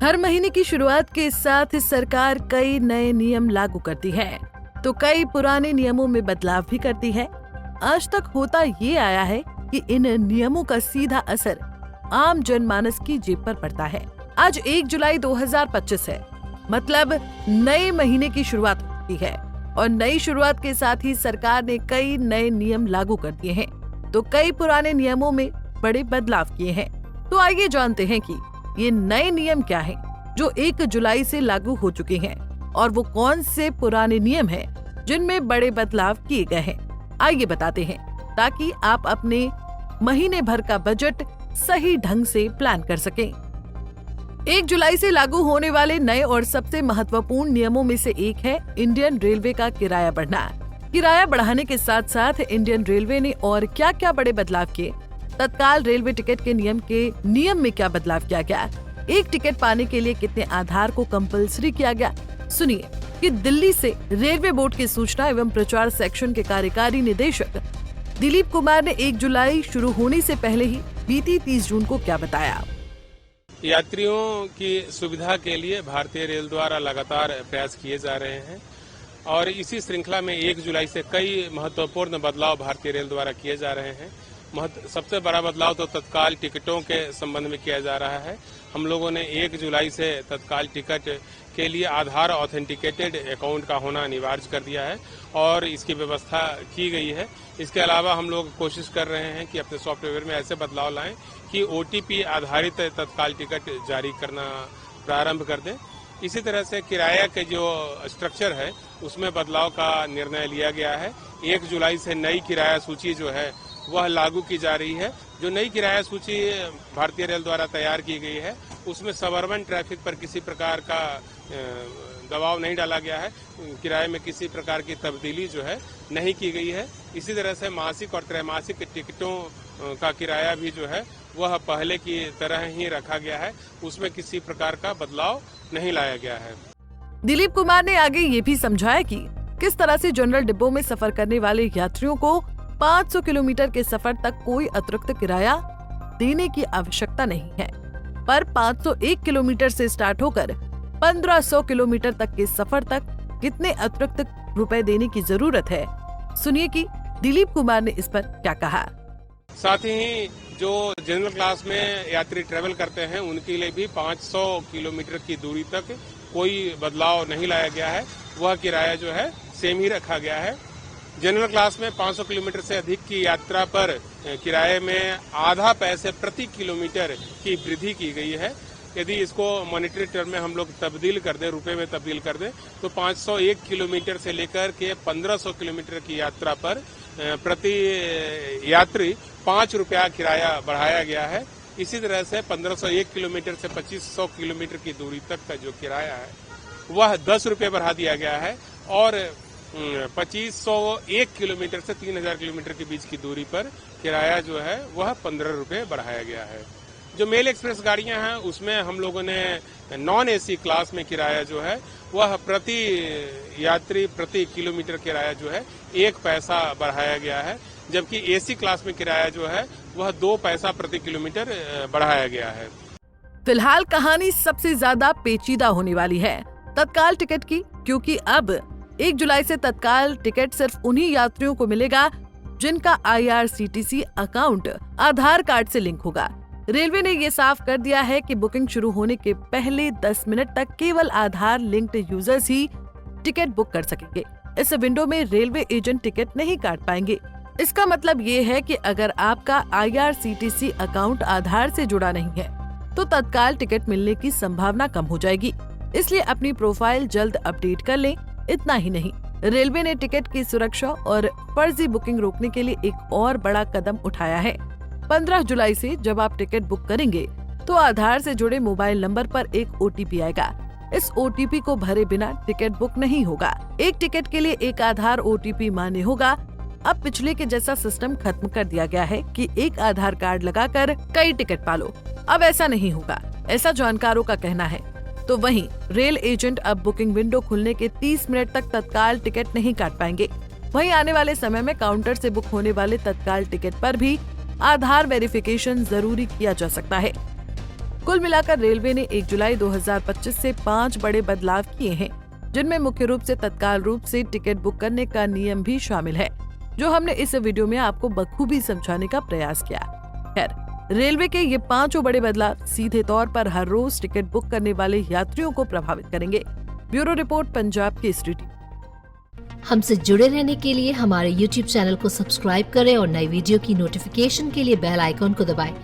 हर महीने की शुरुआत के साथ सरकार कई नए नियम लागू करती है, तो कई पुराने नियमों में बदलाव भी करती है। आज तक होता ये आया है कि इन नियमों का सीधा असर आम जनमानस की जेब पर पड़ता है। आज 1 जुलाई 2025 है, मतलब नए महीने की शुरुआत होती है और नई शुरुआत के साथ ही सरकार ने कई नए नियम लागू कर दिए हैं, तो कई पुराने नियमों में बड़े बदलाव किए हैं। तो आइए जानते हैं कि ये नए नियम क्या हैं जो 1 जुलाई से लागू हो चुके हैं और वो कौन से पुराने नियम हैं जिनमें बड़े बदलाव किए गए हैं। आइए बताते हैं, ताकि आप अपने महीने भर का बजट सही ढंग से प्लान कर सकें। 1 जुलाई से लागू होने वाले नए और सबसे महत्वपूर्ण नियमों में से एक है इंडियन रेलवे का किराया बढ़ना। किराया बढ़ाने के साथ साथ इंडियन रेलवे ने और क्या क्या बड़े बदलाव किए, तत्काल रेलवे टिकट के नियम में क्या बदलाव किया गया, एक टिकट पाने के लिए कितने आधार को कंपलसरी किया गया। सुनिए कि दिल्ली से रेलवे बोर्ड के सूचना एवं प्रचार सेक्शन के कार्यकारी निदेशक दिलीप कुमार ने 1 जुलाई शुरू होने से पहले ही बीती 30 जून को क्या बताया। यात्रियों की सुविधा के लिए भारतीय रेल द्वारा लगातार प्रयास किए जा रहे हैं और इसी श्रृंखला में 1 जुलाई से कई महत्वपूर्ण बदलाव भारतीय रेल द्वारा किए जा रहे हैं। सबसे बड़ा बदलाव तो तत्काल टिकटों के संबंध में किया जा रहा है। हम लोगों ने 1 जुलाई से तत्काल टिकट के लिए आधार ऑथेंटिकेटेड अकाउंट का होना अनिवार्य कर दिया है और इसकी व्यवस्था की गई है। इसके अलावा हम लोग कोशिश कर रहे हैं कि अपने सॉफ्टवेयर में ऐसे बदलाव लाएं कि OTP आधारित तत्काल टिकट जारी करना प्रारंभ कर दें। इसी तरह से किराया के जो स्ट्रक्चर है उसमें बदलाव का निर्णय लिया गया है। 1 जुलाई से नई किराया सूची जो है वह लागू की जा रही है। जो नई किराया सूची भारतीय रेल द्वारा तैयार की गई है उसमें सबअर्बन ट्रैफिक पर किसी प्रकार का दबाव नहीं डाला गया है, किराए में किसी प्रकार की तब्दीली जो है नहीं की गई है। इसी तरह से मासिक और त्रैमासिक टिकटों का किराया भी जो है वह पहले की तरह ही रखा गया है, उसमें किसी प्रकार का बदलाव नहीं लाया गया है। दिलीप कुमार ने आगे ये भी समझाया कि किस तरह से जनरल डिब्बों में सफर करने वाले यात्रियों को 500 किलोमीटर के सफर तक कोई अतिरिक्त किराया देने की आवश्यकता नहीं है, पर 501 किलोमीटर से स्टार्ट होकर 1500 किलोमीटर तक के सफर तक कितने अतिरिक्त रुपए देने की जरूरत है। सुनिए कि दिलीप कुमार ने इस पर क्या कहा। साथ ही जो जनरल क्लास में यात्री ट्रेवल करते हैं उनके लिए भी 500 किलोमीटर की दूरी तक कोई बदलाव नहीं लाया गया है, वह किराया जो है सेम ही रखा गया है। जनरल क्लास में 500 किलोमीटर से अधिक की यात्रा पर किराए में आधा पैसे प्रति किलोमीटर की वृद्धि की गई है। यदि इसको मॉनेटरी टर्म में हम लोग तब्दील कर दें, रुपए में तब्दील कर दें, तो 501 किलोमीटर से लेकर के 1500 किलोमीटर की यात्रा पर प्रति यात्री 5 रुपया किराया बढ़ाया गया है। इसी तरह से 1501 किलोमीटर से 2500 किलोमीटर की दूरी तक का जो किराया है वह 10 रुपये बढ़ा दिया गया है और 2501 किलोमीटर से 3000 किलोमीटर के बीच की दूरी पर किराया जो है वह 15 रुपये बढ़ाया गया है। जो मेल एक्सप्रेस गाड़ियां हैं उसमें हम लोगों ने नॉन AC क्लास में किराया जो है वह प्रति यात्री प्रति किलोमीटर किराया जो है 1 पैसा बढ़ाया गया है, जबकि AC क्लास में किराया जो है वह 2 पैसा प्रति किलोमीटर बढ़ाया गया है। फिलहाल कहानी सबसे ज्यादा पेचीदा होने वाली है तत्काल टिकट की, क्योंकि अब 1 जुलाई से तत्काल टिकट सिर्फ उन्हीं यात्रियों को मिलेगा जिनका IRCTC अकाउंट आधार कार्ड से लिंक होगा। रेलवे ने ये साफ कर दिया है कि बुकिंग शुरू होने के पहले 10 मिनट तक केवल आधार लिंक्ड यूजर्स ही टिकट बुक कर सकेंगे। इस विंडो में रेलवे एजेंट टिकट नहीं काट पाएंगे। इसका मतलब ये है कि अगर आपका IRCTC अकाउंट आधार से जुड़ा नहीं है तो तत्काल टिकट मिलने की संभावना कम हो जाएगी। इसलिए अपनी प्रोफाइल जल्द अपडेट कर लें। इतना ही नहीं, रेलवे ने टिकट की सुरक्षा और फर्जी बुकिंग रोकने के लिए एक और बड़ा कदम उठाया है। 15 जुलाई से जब आप टिकट बुक करेंगे तो आधार से जुड़े मोबाइल नंबर पर एक OTP आएगा। इस OTP को भरे बिना टिकट बुक नहीं होगा। एक टिकट के लिए एक आधार OTP मान्य होगा। अब पिछले के जैसा सिस्टम खत्म कर दिया गया है कि एक आधार कार्ड लगाकर कई टिकट पालो। अब ऐसा नहीं होगा, ऐसा जानकारों का कहना है। तो वहीं रेल एजेंट अब बुकिंग विंडो खुलने के 30 मिनट तक तत्काल टिकट नहीं काट पाएंगे। वहीं आने वाले समय में काउंटर से बुक होने वाले तत्काल टिकट पर भी आधार वेरिफिकेशन जरूरी किया जा सकता है। कुल मिलाकर रेलवे ने 1 जुलाई 2025 से 5 बड़े बदलाव किए हैं, जिनमें मुख्य रूप से तत्काल रूप से टिकट बुक करने का नियम भी शामिल है, जो हमने इस वीडियो में आपको बखूबी समझाने का प्रयास किया। खैर, रेलवे के ये 5 बड़े बदलाव सीधे तौर पर हर रोज टिकट बुक करने वाले यात्रियों को प्रभावित करेंगे। Bureau report, Punjab Kesari TV. हमसे जुड़े रहने के लिए हमारे YouTube चैनल को सब्सक्राइब करें और नई वीडियो की नोटिफिकेशन के लिए बेल आइकॉन को दबाएं।